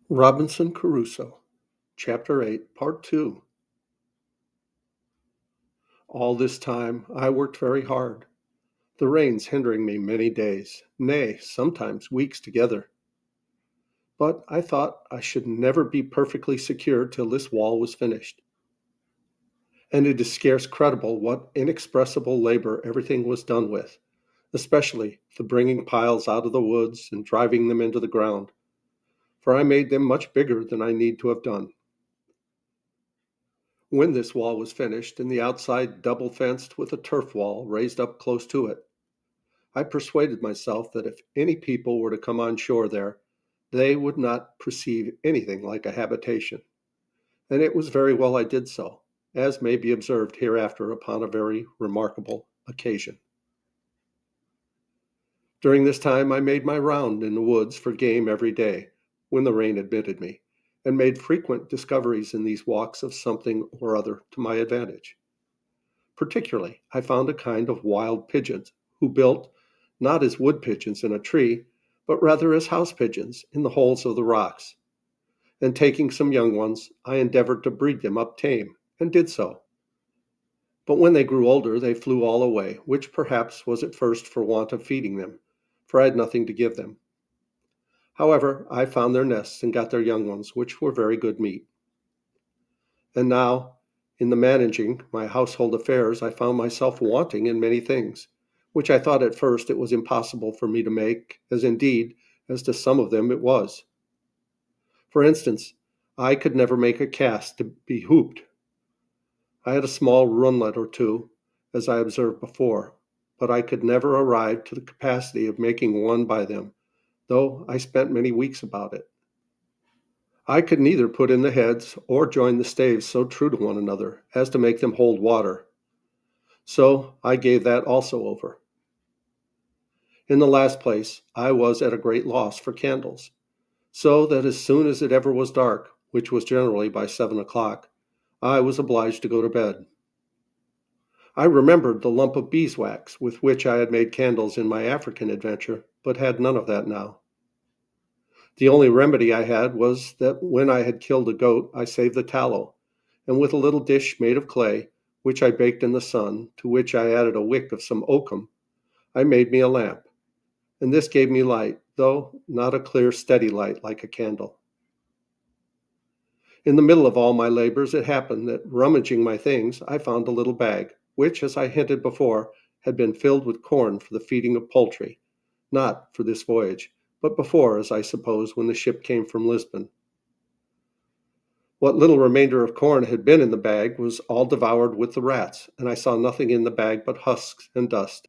Robinson Crusoe, Chapter 8, Part 2. All this time I worked very hard, the rains hindering me many days, nay, sometimes weeks together. But I thought I should never be perfectly secure till this wall was finished. And it is scarce credible what inexpressible labor everything was done with, especially the bringing piles out of the woods and driving them into the ground, for I made them much bigger than I need to have done. When this wall was finished and the outside double fenced with a turf wall raised up close to it, I persuaded myself that if any people were to come on shore there, they would not perceive anything like a habitation. And it was very well I did so, as may be observed hereafter upon a very remarkable occasion. During this time I made my round in the woods for game every day, when the rain admitted me, and made frequent discoveries in these walks of something or other to my advantage. Particularly, I found a kind of wild pigeons, who built, not as wood pigeons in a tree, but rather as house pigeons in the holes of the rocks. And taking some young ones, I endeavored to breed them up tame, and did so. But when they grew older, they flew all away, which perhaps was at first for want of feeding them, for I had nothing to give them. However, I found their nests and got their young ones, which were very good meat. And now, in the managing my household affairs, I found myself wanting in many things, which I thought at first it was impossible for me to make, as indeed, as to some of them it was. For instance, I could never make a cast to be hooped. I had a small runlet or two, as I observed before, but I could never arrive to the capacity of making one by them, though I spent many weeks about it. I could neither put in the heads or join the staves so true to one another as to make them hold water, so I gave that also over. In the last place, I was at a great loss for candles, so that as soon as it ever was dark, which was generally by 7 o'clock, I was obliged to go to bed. I remembered the lump of beeswax with which I had made candles in my African adventure, but had none of that now. The only remedy I had was that when I had killed a goat, I saved the tallow, and with a little dish made of clay, which I baked in the sun, to which I added a wick of some oakum, I made me a lamp, and this gave me light, though not a clear, steady light like a candle. In the middle of all my labors, it happened that, rummaging my things, I found a little bag, which, as I hinted before, had been filled with corn for the feeding of poultry, not for this voyage, but before, as I suppose, when the ship came from Lisbon. What little remainder of corn had been in the bag was all devoured with the rats, and I saw nothing in the bag but husks and dust.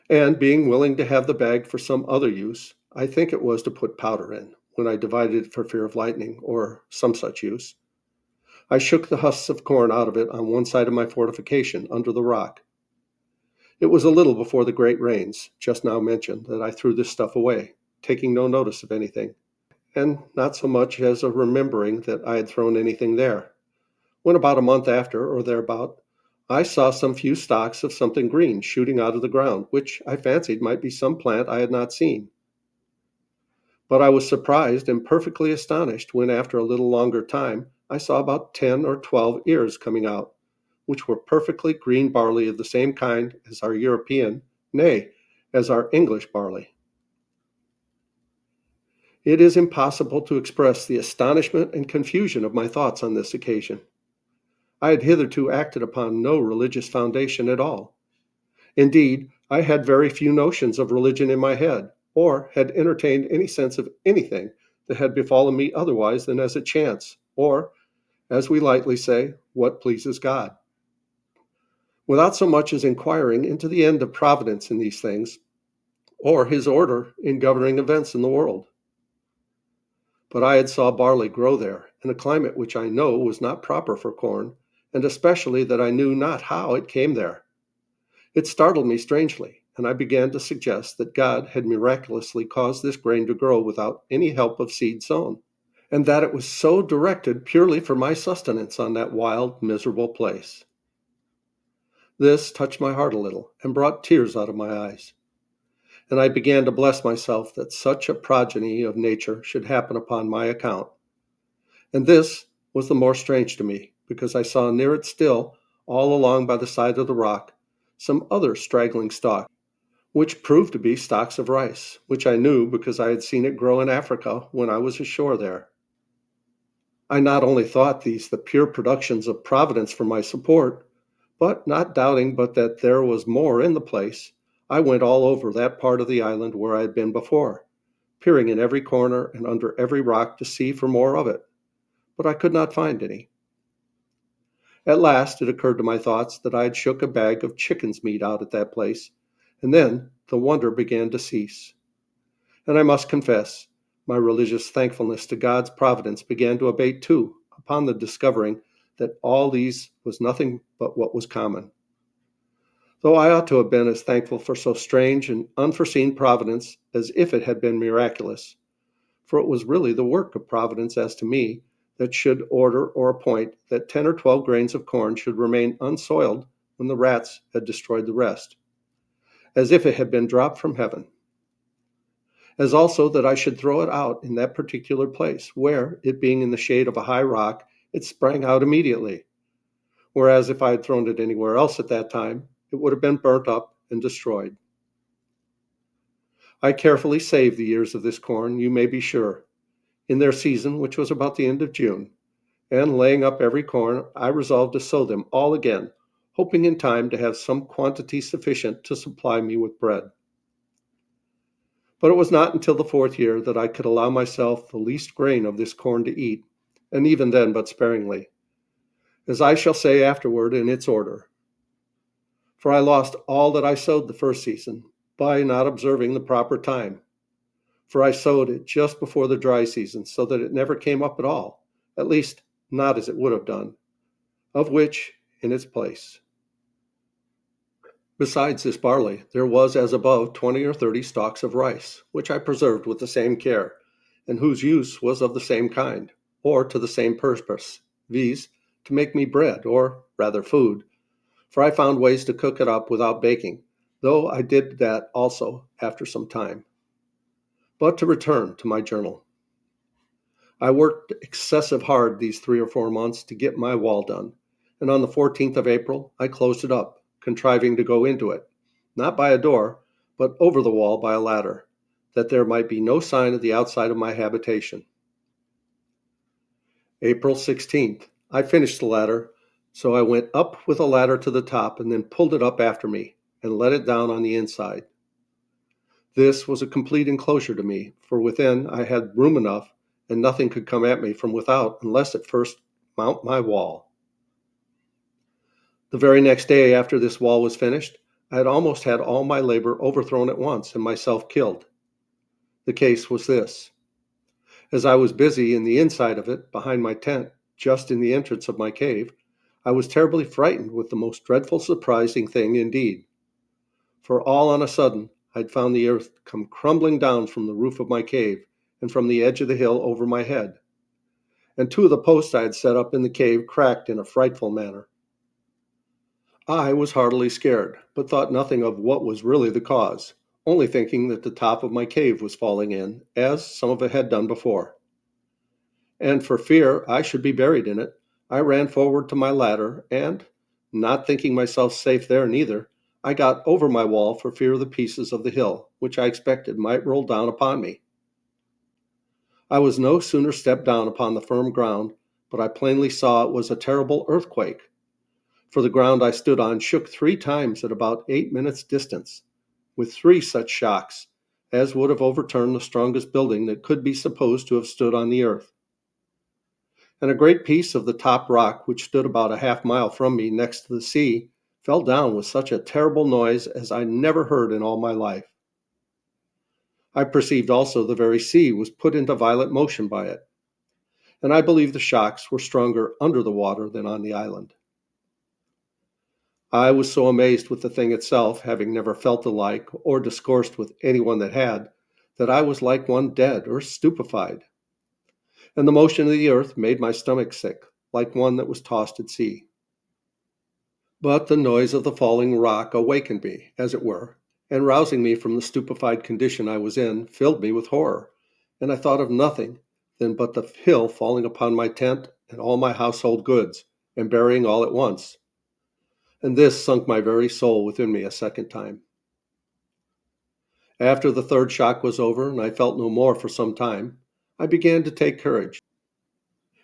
And being willing to have the bag for some other use, I think it was to put powder in, when I divided it for fear of lightning, or some such use, I shook the husks of corn out of it on one side of my fortification, under the rock. It was a little before the great rains, just now mentioned, that I threw this stuff away, taking no notice of anything, and not so much as of remembering that I had thrown anything there. When about a month after, or thereabout, I saw some few stalks of something green shooting out of the ground, which I fancied might be some plant I had not seen. But I was surprised and perfectly astonished when, after a little longer time, I saw about 10 or 12 ears coming out, which were perfectly green barley of the same kind as our European, nay, as our English barley. It is impossible to express the astonishment and confusion of my thoughts on this occasion. I had hitherto acted upon no religious foundation at all. Indeed, I had very few notions of religion in my head, or had entertained any sense of anything that had befallen me otherwise than as a chance, or, as we lightly say, what pleases God. Without so much as inquiring into the end of providence in these things, or his order in governing events in the world. But I had saw barley grow there, in a climate which I know was not proper for corn, and especially that I knew not how it came there. It startled me strangely, and I began to suggest that God had miraculously caused this grain to grow without any help of seed sown, and that it was so directed purely for my sustenance on that wild, miserable place. This touched my heart a little, and brought tears out of my eyes, and I began to bless myself that such a progeny of nature should happen upon my account, And this was the more strange to me, because I saw near it still, all along by the side of the rock, some other straggling stalks, which proved to be stalks of rice, which I knew because I had seen it grow in Africa when I was ashore there. I not only thought these the pure productions of Providence for my support, but not doubting but that there was more in the place, I went all over that part of the island where I had been before, peering in every corner and under every rock to see for more of it, but I could not find any. At last it occurred to my thoughts that I had shook a bag of chicken's meat out at that place, and then the wonder began to cease. And I must confess, my religious thankfulness to God's providence began to abate too, upon the discovering that all these was nothing but what was common. Though I ought to have been as thankful for so strange and unforeseen providence as if it had been miraculous, for it was really the work of Providence, as to me, that should order or appoint that 10 or 12 grains of corn should remain unsoiled when the rats had destroyed the rest, as if it had been dropped from heaven. As also that I should throw it out in that particular place, where, it being in the shade of a high rock, it sprang out immediately, whereas if I had thrown it anywhere else at that time, it would have been burnt up and destroyed. I carefully saved the ears of this corn, you may be sure, in their season, which was about the end of June, and laying up every corn, I resolved to sow them all again, hoping in time to have some quantity sufficient to supply me with bread. But it was not until the 4th year that I could allow myself the least grain of this corn to eat, and even then but sparingly, as I shall say afterward in its order. For I lost all that I sowed the first season by not observing the proper time. For I sowed it just before the dry season, so that it never came up at all, at least not as it would have done, of which in its place. Besides this barley, there was as above 20 or 30 stalks of rice, which I preserved with the same care, and whose use was of the same kind, or to the same purpose, viz., to make me bread, or rather food, for I found ways to cook it up without baking, though I did that also after some time. But to return to my journal. I worked excessive hard these 3 or 4 months to get my wall done, and on the 14th of April I closed it up, contriving to go into it, not by a door, but over the wall by a ladder, that there might be no sign of the outside of my habitation. April 16th, I finished the ladder, so I went up with a ladder to the top and then pulled it up after me and let it down on the inside. This was a complete enclosure to me, for within I had room enough, and nothing could come at me from without unless it first mount my wall. The very next day after this wall was finished, I had almost had all my labor overthrown at once and myself killed. The case was this. As I was busy in the inside of it, behind my tent, just in the entrance of my cave, I was terribly frightened with the most dreadful surprising thing indeed. For all on a sudden, I'd found the earth come crumbling down from the roof of my cave and from the edge of the hill over my head. And 2 of the posts I had set up in the cave cracked in a frightful manner. I was heartily scared, but thought nothing of what was really the cause, only thinking that the top of my cave was falling in, as some of it had done before. And for fear I should be buried in it, I ran forward to my ladder, and, not thinking myself safe there neither, I got over my wall for fear of the pieces of the hill, which I expected might roll down upon me. I was no sooner stepped down upon the firm ground, but I plainly saw it was a terrible earthquake, for the ground I stood on shook 3 times at about 8 minutes' distance, with 3 such shocks as would have overturned the strongest building that could be supposed to have stood on the earth. And a great piece of the top rock, which stood about a half-mile from me next to the sea, fell down with such a terrible noise as I never heard in all my life. I perceived also the very sea was put into violent motion by it, and I believe the shocks were stronger under the water than on the island. I was so amazed with the thing itself, having never felt the like, or discoursed with anyone that had, that I was like one dead or stupefied. And the motion of the earth made my stomach sick, like one that was tossed at sea. But the noise of the falling rock awakened me, as it were, and rousing me from the stupefied condition I was in, filled me with horror, and I thought of nothing than but the hill falling upon my tent and all my household goods, and burying all at once. And this sunk my very soul within me a second time. After the third shock was over, and I felt no more for some time, I began to take courage.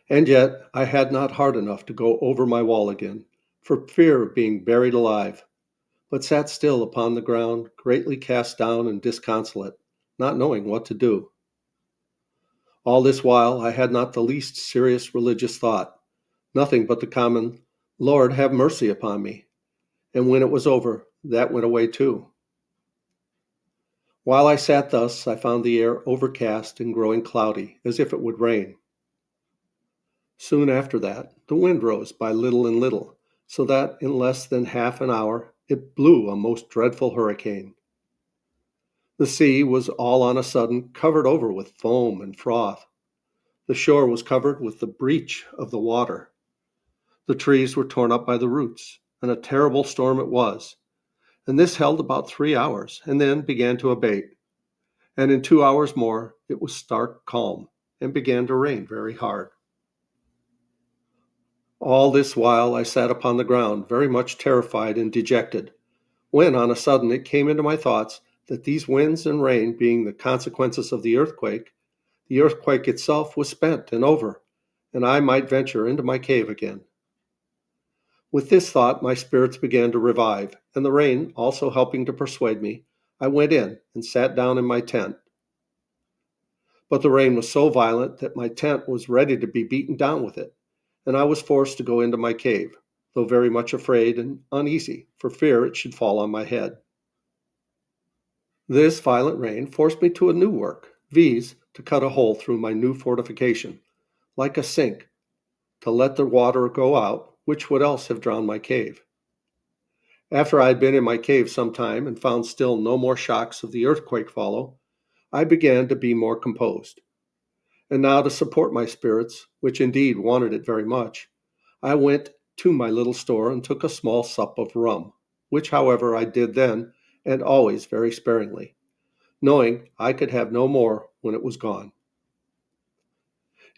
And yet I had not heart enough to go over my wall again, for fear of being buried alive, but sat still upon the ground, greatly cast down and disconsolate, not knowing what to do. All this while I had not the least serious religious thought, nothing but the common, Lord, have mercy upon me. And when it was over, that went away too. While I sat thus, I found the air overcast and growing cloudy, as if it would rain. Soon after that, the wind rose by little and little, so that in less than half an hour it blew a most dreadful hurricane. The sea was all on a sudden covered over with foam and froth. The shore was covered with the breach of the water. The trees were torn up by the roots, and a terrible storm it was. And this held about 3 hours, and then began to abate. And in 2 hours more it was stark calm, and began to rain very hard. All this while I sat upon the ground, very much terrified and dejected, when on a sudden it came into my thoughts that these winds and rain being the consequences of the earthquake itself was spent and over, and I might venture into my cave again. With this thought my spirits began to revive, and the rain also helping to persuade me, I went in and sat down in my tent. But the rain was so violent that my tent was ready to be beaten down with it, and I was forced to go into my cave, though very much afraid and uneasy, for fear it should fall on my head. This violent rain forced me to a new work, viz., to cut a hole through my new fortification, like a sink, to let the water go out, which would else have drowned my cave. After I had been in my cave some time and found still no more shocks of the earthquake follow, I began to be more composed. And now to support my spirits, which indeed wanted it very much, I went to my little store and took a small sup of rum, which, however, I did then, and always very sparingly, knowing I could have no more when it was gone.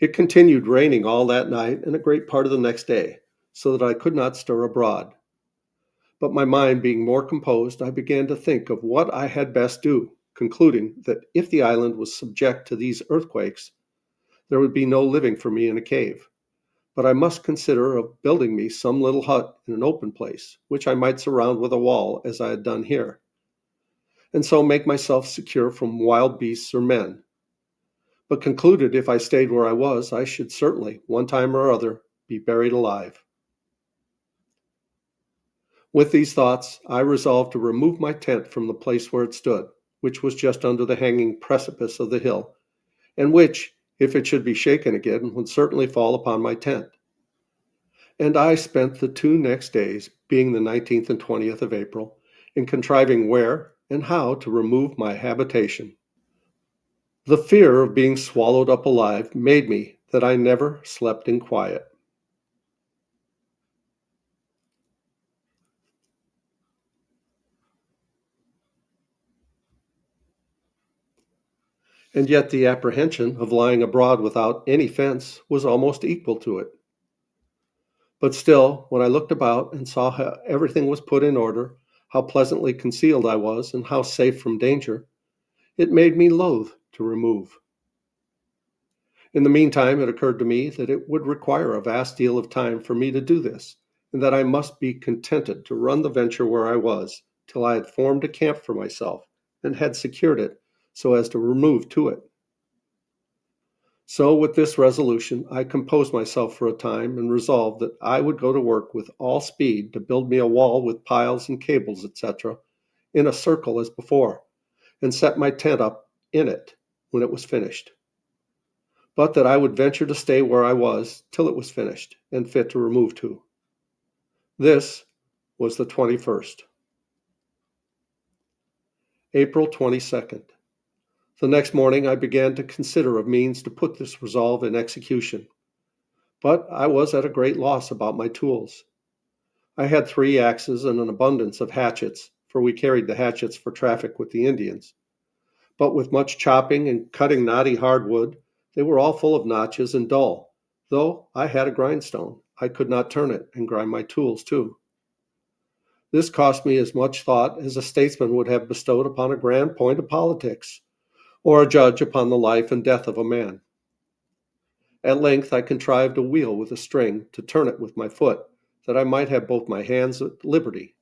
It continued raining all that night and a great part of the next day, so that I could not stir abroad. But my mind being more composed, I began to think of what I had best do, concluding that if the island was subject to these earthquakes, there would be no living for me in a cave, but I must consider of building me some little hut in an open place, which I might surround with a wall as I had done here, and so make myself secure from wild beasts or men, but concluded if I stayed where I was, I should certainly, one time or other, be buried alive. With these thoughts, I resolved to remove my tent from the place where it stood, which was just under the hanging precipice of the hill, and which, if it should be shaken again, would certainly fall upon my tent. And I spent the 2 next days, being the 19th and 20th of April, in contriving where and how to remove my habitation. The fear of being swallowed up alive made me that I never slept in quiet. And yet the apprehension of lying abroad without any fence was almost equal to it. But still, when I looked about and saw how everything was put in order, how pleasantly concealed I was, and how safe from danger, it made me loath to remove. In the meantime, it occurred to me that it would require a vast deal of time for me to do this, and that I must be contented to run the venture where I was, till I had formed a camp for myself, and had secured it, so as to remove to it. So with this resolution, I composed myself for a time, and resolved that I would go to work with all speed to build me a wall with piles and cables, etc., in a circle as before, and set my tent up in it when it was finished, but that I would venture to stay where I was till it was finished and fit to remove to. This was the 21st. April 22nd. The next morning I began to consider of means to put this resolve in execution, but I was at a great loss about my tools. I had 3 axes and an abundance of hatchets, for we carried the hatchets for traffic with the Indians, but with much chopping and cutting knotty hardwood, They were all full of notches and dull. Though I had a grindstone, I could not turn it and grind my tools too. This cost me as much thought as a statesman would have bestowed upon a grand point of politics, or a judge upon the life and death of a man. At length I contrived a wheel with a string to turn it with my foot, that I might have both my hands at liberty.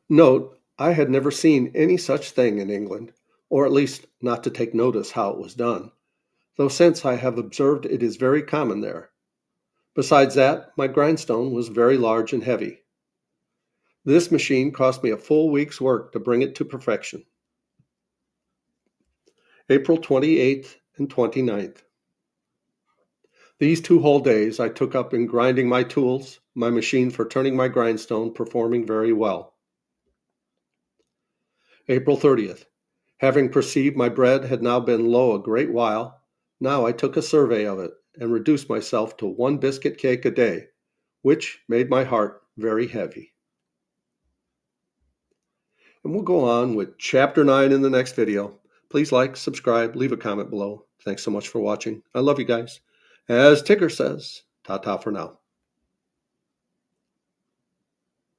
Note, I had never seen any such thing in England, or at least not to take notice how it was done, though since I have observed it is very common there. Besides that, my grindstone was very large and heavy. This machine cost me a full week's work to bring it to perfection. April 28th and 29th. These 2 whole days I took up in grinding my tools, my machine for turning my grindstone performing very well. April 30th. Having perceived my bread had now been low a great while, now I took a survey of it, and reduced myself to 1 biscuit cake a day, which made my heart very heavy. And we'll go on with Chapter 9 in the next video. Please like, subscribe, leave a comment below. Thanks so much for watching. I love you guys. As Tigger says, ta-ta for now.